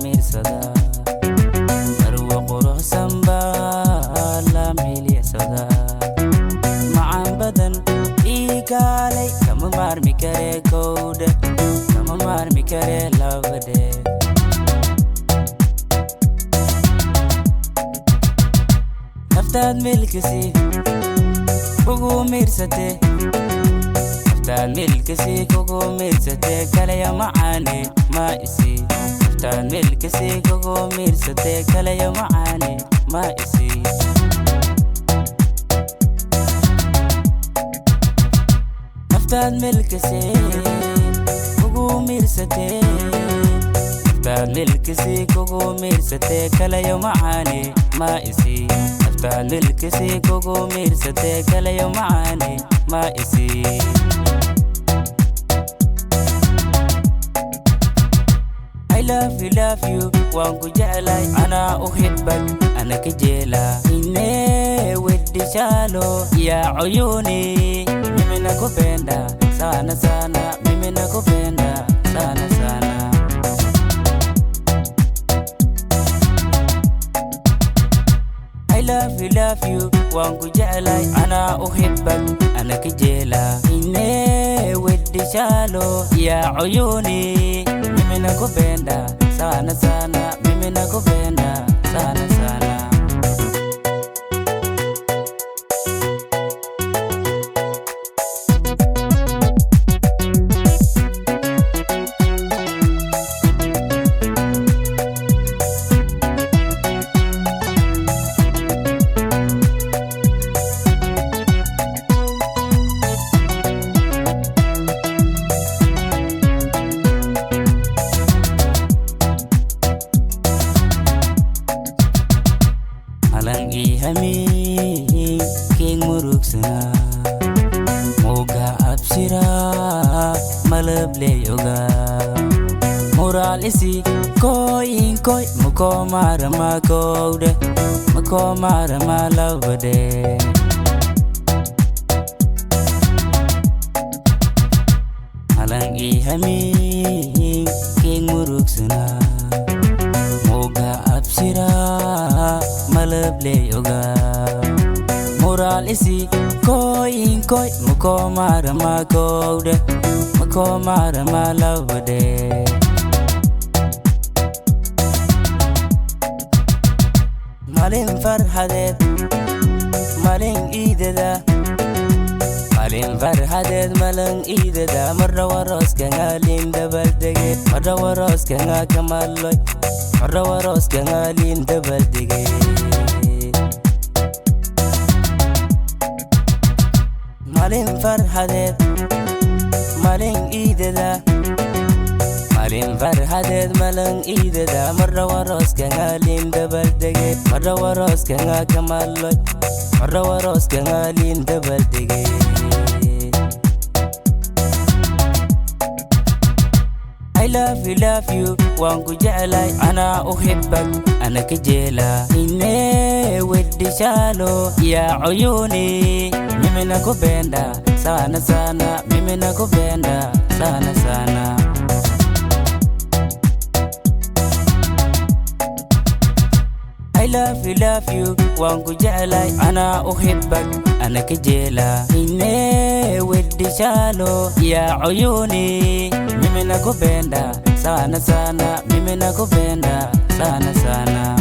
mirsada marwa quruxsan baa la milicsada macaan badan ii kaalay kama maarmi kare kowdhe kama maarmi kare labadhe naftaad milkisi kugu mirsate naftaad milkisi kugu mirsate kalaya macaane ma isi naftaad milkisi kugu mirsate kalaya macaane ma isi naftaad milkisi kugu mirsate naftaad milkisi kugu mirsate kalaya macaane ma isi naftaad milkisi kugu mirsate kalaya macaane ma isi love you وانكو جعلي أنا أحبك أنا كجيلا إني ودي شالو يا عيوني ممنا كوبيندا سانا سانا ممنا كوبيندا سانا سانا love you وانكو جعلي أنا أحبك أنا كجيلا إني ودي شالو يا عيوني mimi nakupenda sana sana mimi nakupenda sana sana Alangi hami king muruksana moga absira malable yoga moralisi koin koi mukomara makode mukomara malabade Alangi hami king muruksana moga absira malable yoga moral isi koin koi mukomara makode mukomara malabade malin farhadet malin idada malin farhadet malin idada marra waros kangalin dabaldege marra waros kangakamaloy marra waros kangalin dabaldege malin farhadet malin idada malin farhadet malin idada marra waros kangalin dabaldege marra waros kangakamaloy marra waros kangalin dabaldege love you وانكو جعلي أنا أحبك أنا كجيلا إني ودي شالو يا عيوني ممنا كوبيندا سانا سانا ممنا كوبيندا سانا سانا love you وانكو جعلي أنا أحبك أنا كجيلا إني ودي شالو يا عيوني mimi nakupenda sana sana mimi nakupenda sana sana